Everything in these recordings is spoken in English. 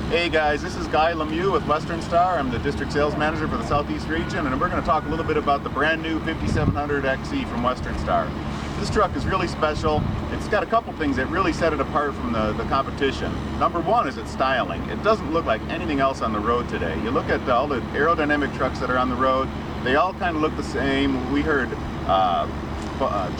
Hey guys, this is Guy Lemieux with Western Star. I'm the District Sales Manager for the Southeast region, and we're going to talk a little bit about the brand new 5700 XE from Western Star. This truck is really special. It's got a couple things that really set it apart from the competition. Number one is its styling. It doesn't look like anything else on the road today. You look at all the aerodynamic trucks that are on the road, they all kind of look the same. We heard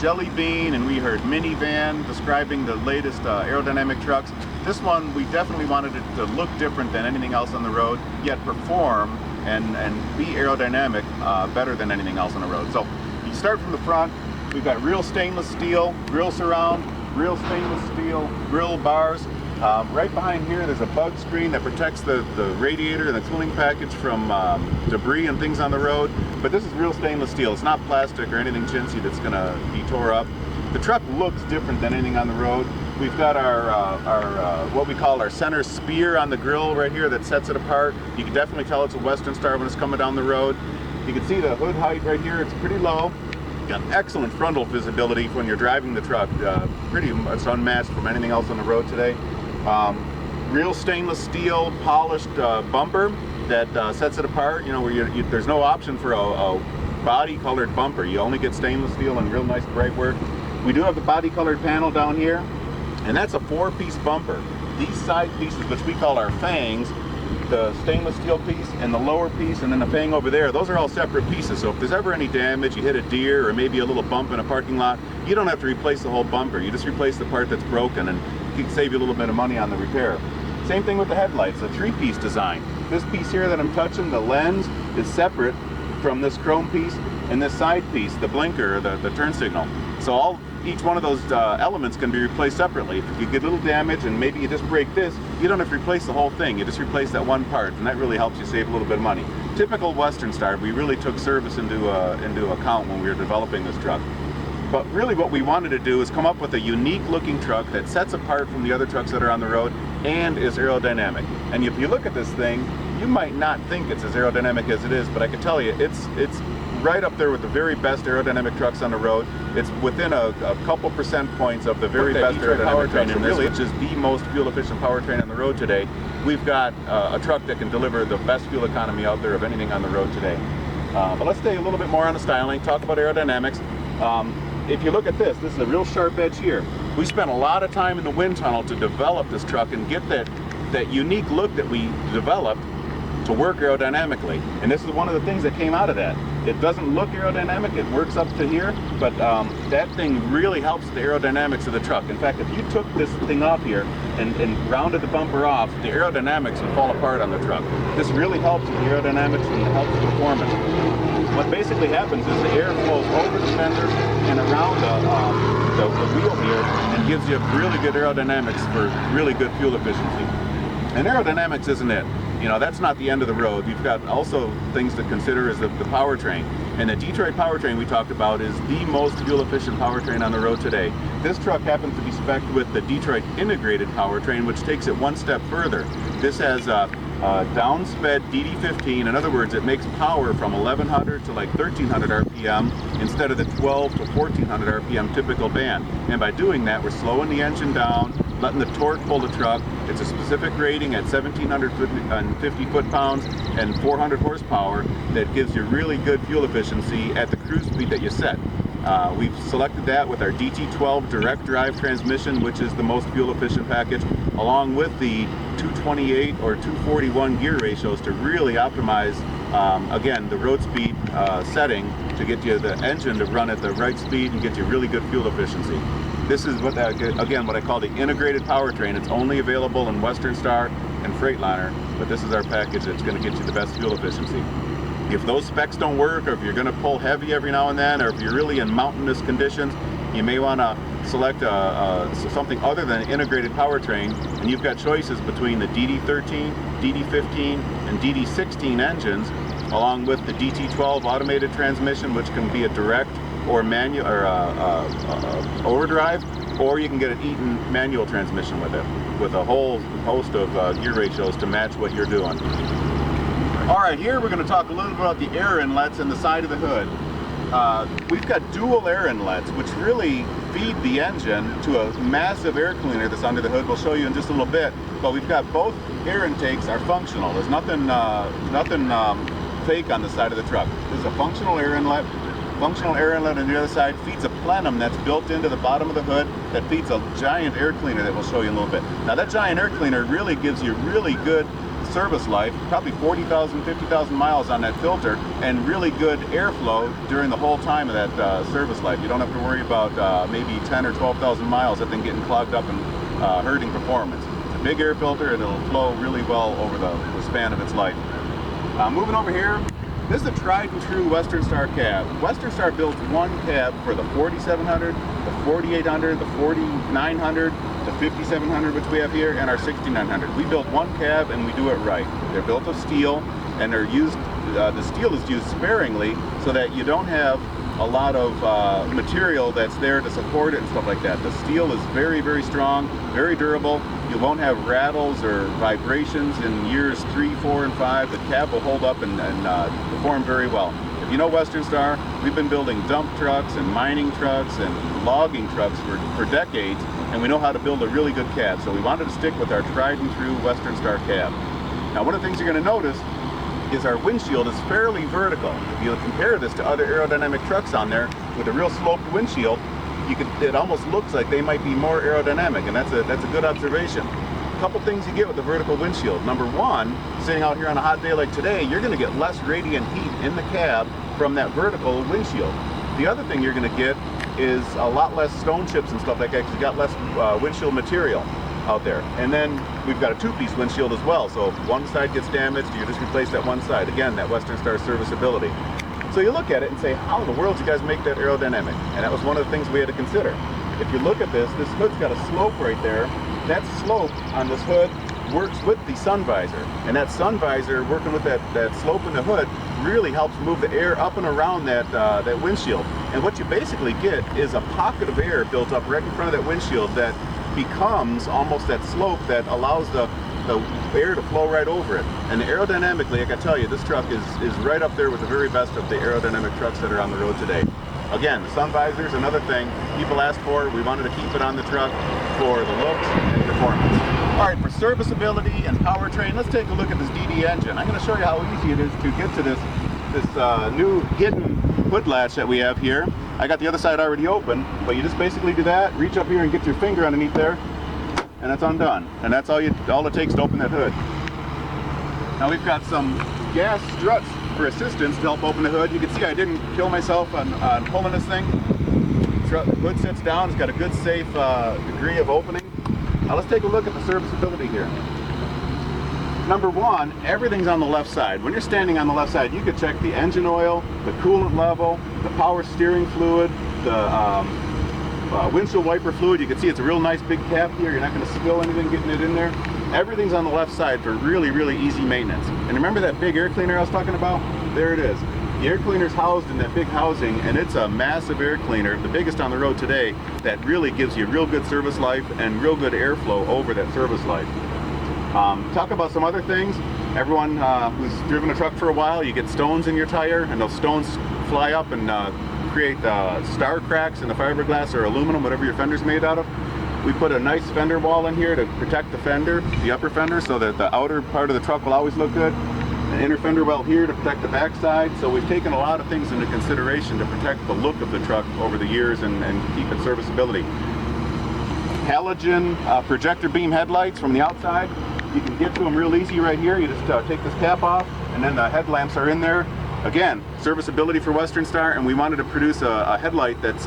Jelly Bean and we heard Minivan describing the latest aerodynamic trucks. This one, we definitely wanted it to look different than anything else on the road, yet perform and be aerodynamic better than anything else on the road. So you start from the front. We've got real stainless steel grill surround, real stainless steel grill bars. Right behind here there's a bug screen that protects the radiator and the cooling package from debris and things on the road. But this is real stainless steel. It's not plastic or anything chintzy that's going to be tore up. The truck looks different than anything on the road. We've got our what we call our center spear on the grill right here that sets it apart. You can definitely tell it's a Western Star when it's coming down the road. You can see the hood height right here. It's pretty low. You got excellent frontal visibility when you're driving the truck. Pretty much unmatched from anything else on the road today. Real stainless steel polished bumper that sets it apart. You know, where there's no option for a body colored bumper. You only get stainless steel and real nice bright work. We do have the body colored panel down here, and that's a 4-piece bumper. These side pieces, which we call our fangs, the stainless steel piece and the lower piece and then the fang over there, those are all separate pieces. So if there's ever any damage, you hit a deer or maybe a little bump in a parking lot, you don't have to replace the whole bumper. You just replace the part that's broken and it can save you a little bit of money on the repair. Same thing with the headlights, a 3-piece design. This piece here that I'm touching, the lens, is separate from this chrome piece and this side piece, the blinker, the turn signal. So each one of those elements can be replaced separately. If you get a little damage and maybe you just break this, you don't have to replace the whole thing. You just replace that one part, and that really helps you save a little bit of money. Typical Western Star, we really took service into account when we were developing this truck. But really what we wanted to do is come up with a unique looking truck that sets apart from the other trucks that are on the road and is aerodynamic. And if you look at this thing, you might not think it's as aerodynamic as it is, but I can tell you it's right up there with the very best aerodynamic trucks on the road. It's within a couple percent points of the very best aerodynamic powertrain, and really, which is the most fuel efficient powertrain on the road today. We've got a truck that can deliver the best fuel economy out there of anything on the road today. But let's stay a little bit more on the styling, talk about aerodynamics. If you look at this is a real sharp edge here. We spent a lot of time in the wind tunnel to develop this truck and get that unique look that we developed to work aerodynamically. And this is one of the things that came out of that. It doesn't look aerodynamic, it works up to here, but that thing really helps the aerodynamics of the truck. In fact, if you took this thing off here and rounded the bumper off, the aerodynamics would fall apart on the truck. This really helps with the aerodynamics and helps the performance. What basically happens is the air flows over the fender and around the wheel here and gives you really good aerodynamics for really good fuel efficiency. And aerodynamics isn't it. You know, that's not the end of the road. You've got also things to consider is the powertrain. And the Detroit powertrain we talked about is the most fuel efficient powertrain on the road today. This truck happens to be spec'd with the Detroit integrated powertrain, which takes it one step further. This has a downsped DD15. In other words, it makes power from 1100 to like 1300 RPM instead of the 12 to 1400 RPM typical band. And by doing that, we're slowing the engine down, letting the torque pull the truck. It's a specific rating at 1,750 foot-pounds and 400 horsepower that gives you really good fuel efficiency at the cruise speed that you set. We've selected that with our DT12 direct drive transmission, which is the most fuel efficient package, along with the 228 or 241 gear ratios to really optimize, again, the road speed setting to get you the engine to run at the right speed and get you really good fuel efficiency. This is what I call the integrated powertrain. It's only available in Western Star and Freightliner, but this is our package that's going to get you the best fuel efficiency. If those specs don't work, or if you're going to pull heavy every now and then, or if you're really in mountainous conditions, you may want to select something other than an integrated powertrain, and you've got choices between the DD13, DD15, and DD16 engines, along with the DT12 automated transmission, which can be a direct or manual or overdrive, or you can get an Eaton manual transmission with it, with a whole host of gear ratios to match what you're doing. All right, here we're going to talk a little bit about the air inlets and the side of the hood. we've got dual air inlets, which really feed the engine to a massive air cleaner that's under the hood. We'll show you in just a little bit. But we've got both air intakes are functional. There's nothing fake on the side of the truck. This is a functional air inlet. Functional air inlet on the other side feeds a plenum that's built into the bottom of the hood that feeds a giant air cleaner that we'll show you in a little bit. Now that giant air cleaner really gives you really good service life, probably 40,000, 50,000 miles on that filter, and really good airflow during the whole time of that service life. You don't have to worry about maybe 10 or 12,000 miles that thing getting clogged up and hurting performance. It's a big air filter and it'll flow really well over the span of its life. Moving over here, this is a tried and true Western Star cab. Western Star builds one cab for the 4700, the 4800, the 4900, the 5700, which we have here, and our 6900. We build one cab and we do it right. They're built of steel, and they're used. The steel is used sparingly so that you don't have a lot of material that's there to support it and stuff like that. The steel is very, very strong, very durable. You won't have rattles or vibrations in years 3, 4, and 5. The cab will hold up and perform very well. If you know Western Star, we've been building dump trucks and mining trucks and logging trucks for decades, and we know how to build a really good cab. So we wanted to stick with our tried and true Western Star cab. Now, one of the things you're going to notice is our windshield is fairly vertical. If you compare this to other aerodynamic trucks on there with a real sloped windshield, it almost looks like they might be more aerodynamic, and that's a good observation. A couple things you get with the vertical windshield. Number one, sitting out here on a hot day like today, you're going to get less radiant heat in the cab from that vertical windshield. The other thing you're going to get is a lot less stone chips and stuff like that because you got less windshield material out there. And then we've got a two-piece windshield as well, so if one side gets damaged, you just replace that one side. Again, that Western Star serviceability. So you look at it and say, how in the world did you guys make that aerodynamic? And that was one of the things we had to consider. If you look at this hood's got a slope right there. That slope on this hood works with the sun visor. And that sun visor, working with that slope in the hood, really helps move the air up and around that windshield. And what you basically get is a pocket of air built up right in front of that windshield that becomes almost that slope that allows the air to flow right over it. And aerodynamically, I can tell you, this truck is right up there with the very best of the aerodynamic trucks that are on the road today. Again, the sun visor is another thing people asked for. We wanted to keep it on the truck for the looks and performance. All right, for serviceability and powertrain, let's take a look at this DD engine. I'm going to show you how easy it is to get to this new hidden hood latch that we have here. I got the other side already open, but you just basically do that, reach up here and get your finger underneath there, and it's undone. And that's all it takes to open that hood. Now we've got some gas struts for assistance to help open the hood. You can see I didn't kill myself on pulling this thing. The hood sits down, it's got a good safe degree of opening. Now let's take a look at the serviceability here. Number one, everything's on the left side. When you're standing on the left side, you can check the engine oil, the coolant level, the power steering fluid, the windshield wiper fluid. You can see it's a real nice big cap here. You're not going to spill anything getting it in there. Everything's on the left side for really, really easy maintenance. And remember that big air cleaner I was talking about? There it is. The air cleaner's housed in that big housing, and it's a massive air cleaner, the biggest on the road today, that really gives you real good service life and real good airflow over that service life. Talk about some other things. Everyone who's driven a truck for a while, you get stones in your tire, and those stones fly up and create star cracks in the fiberglass or aluminum, whatever your fender's made out of. We put a nice fender wall in here to protect the fender, the upper fender, so that the outer part of the truck will always look good. An inner fender well here to protect the backside. So we've taken a lot of things into consideration to protect the look of the truck over the years and keep its serviceability. Halogen projector beam headlights from the outside. You can get to them real easy right here. You just take this cap off, and then the headlamps are in there. Again, serviceability for Western Star, and we wanted to produce a headlight that's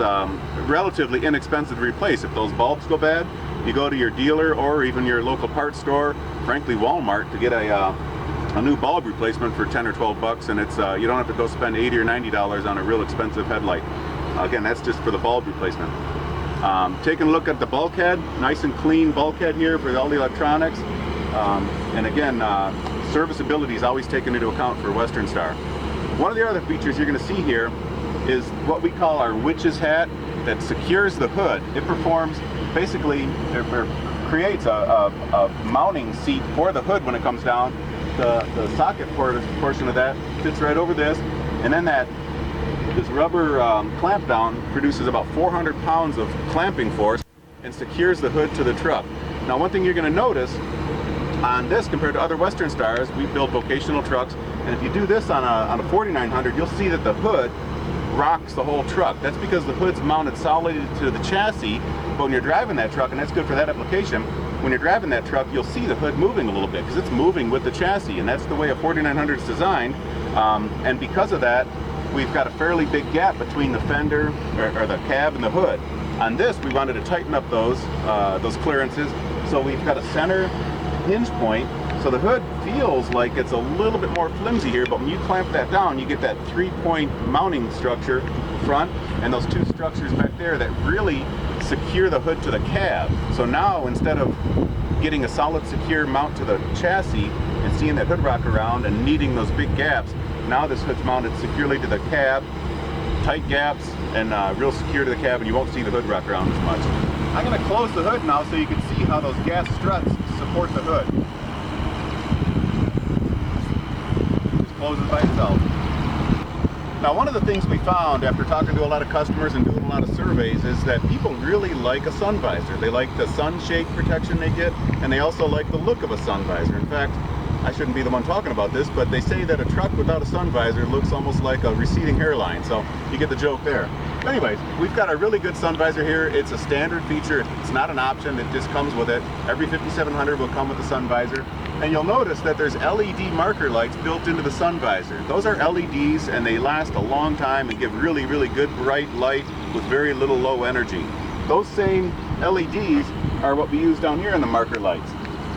relatively inexpensive to replace. If those bulbs go bad, you go to your dealer or even your local parts store, frankly Walmart, to get a new bulb replacement for 10 or 12 bucks, and it's you don't have to go spend $80 or $90 on a real expensive headlight. Again, that's just for the bulb replacement. Taking a look at the bulkhead, nice and clean bulkhead here for all the electronics. And again, serviceability is always taken into account for Western Star. One of the other features you're going to see here is what we call our witch's hat that secures the hood. It performs basically, it creates a mounting seat for the hood when it comes down. The socket portion of that fits right over this, and then that This rubber clamp down produces about 400 pounds of clamping force and secures the hood to the truck. Now, one thing you're going to notice on this compared to other Western Stars, we build vocational trucks, and if you do this on a 4900, you'll see that the hood rocks the whole truck. That's because the hood's mounted solidly to the chassis, but when you're driving that truck, and that's good for that application, when you're driving that truck, you'll see the hood moving a little bit because it's moving with the chassis, and that's the way a 4900 is designed. And because of that, we've got a fairly big gap between the fender or the cab and the hood. On this, we wanted to tighten up those clearances, so we've got a center hinge point, so the hood feels like it's a little bit more flimsy here, but when you clamp that down, you get that 3-point mounting structure front and those two structures back there that really secure the hood to the cab. So now, instead of getting a solid secure mount to the chassis and seeing that hood rock around and needing those big gaps, now this hood's mounted securely to the cab, tight gaps, and real secure to the cab, and you won't see the hood rock around as much. I'm going to close the hood now so you can see how those gas struts support the hood. Just closes by itself. Now, one of the things we found after talking to a lot of customers and doing a lot of surveys is that people really like a sun visor. They like the sunshade protection they get, and they also like the look of a sun visor. In fact, I shouldn't be the one talking about this, but they say that a truck without a sun visor looks almost like a receding hairline, so you get the joke there. But anyways, we've got a really good sun visor here. It's a standard feature. It's not an option. It just comes with it. Every 5700 will come with a sun visor. And you'll notice that there's LED marker lights built into the sun visor. Those are LEDs, and they last a long time and give really, really good bright light with very little low energy. Those same LEDs are what we use down here in the marker lights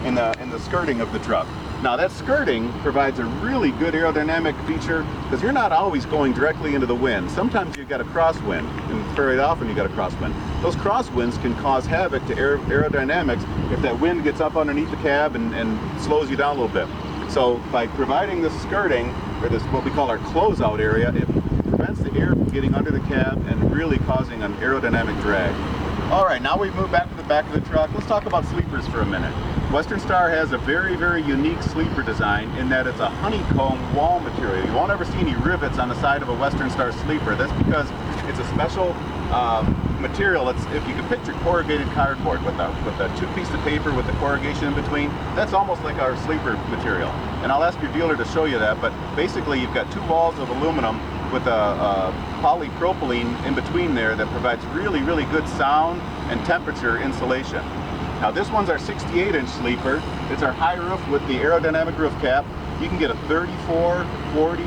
in the skirting of the truck. Now, that skirting provides a really good aerodynamic feature because you're not always going directly into the wind. Sometimes you've got a crosswind, and very often you've got a crosswind. Those crosswinds can cause havoc to aerodynamics if that wind gets up underneath the cab and slows you down a little bit. So by providing this skirting, or this what we call our closeout area, it prevents the air from getting under the cab and really causing an aerodynamic drag. All right, now we've moved back to the back of the truck. Let's talk about sleepers for a minute. Western Star has a very, very unique sleeper design in that it's a honeycomb wall material. You won't ever see any rivets on the side of a Western Star sleeper. That's because it's a special material. It's, if you can picture corrugated cardboard with a two piece of paper with the corrugation in between, that's almost like our sleeper material. And I'll ask your dealer to show you that, but basically you've got two walls of aluminum with a polypropylene in between there that provides really, really good sound and temperature insulation. Now, this one's our 68-inch sleeper. It's our high roof with the aerodynamic roof cap. You can get a 34, 40,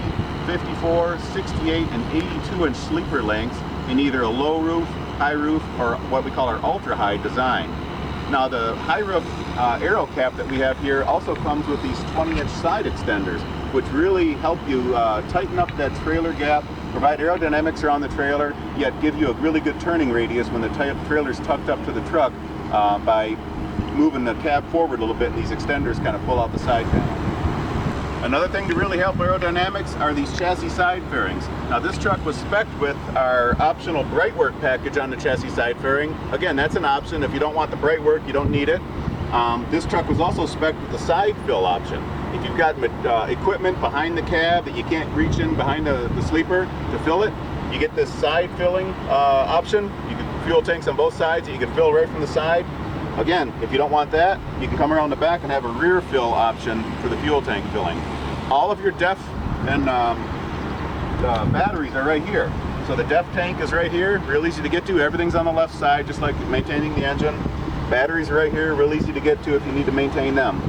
54, 68, and 82-inch sleeper lengths in either a low roof, high roof, or what we call our ultra-high design. Now, the high roof aero cap that we have here also comes with these 20-inch side extenders, which really help you tighten up that trailer gap, provide aerodynamics around the trailer, yet give you a really good turning radius when the trailer's tucked up to the truck by moving the cab forward a little bit, and these extenders kind of pull out the side panel. Another thing to really help aerodynamics are these chassis side fairings. Now, this truck was spec'd with our optional bright work package on the chassis side fairing. Again, that's an option. If you don't want the bright work, you don't need it. This truck was also spec'd with the side fill option. If you've got equipment behind the cab that you can't reach in behind the sleeper to fill it, you get this side filling option. You can fuel tanks on both sides that you can fill right from the side. Again, if you don't want that, you can come around the back and have a rear fill option for the fuel tank filling. All of your DEF and batteries are right here. So the DEF tank is right here, real easy to get to. Everything's on the left side, just like maintaining the engine. Batteries are right here, real easy to get to if you need to maintain them.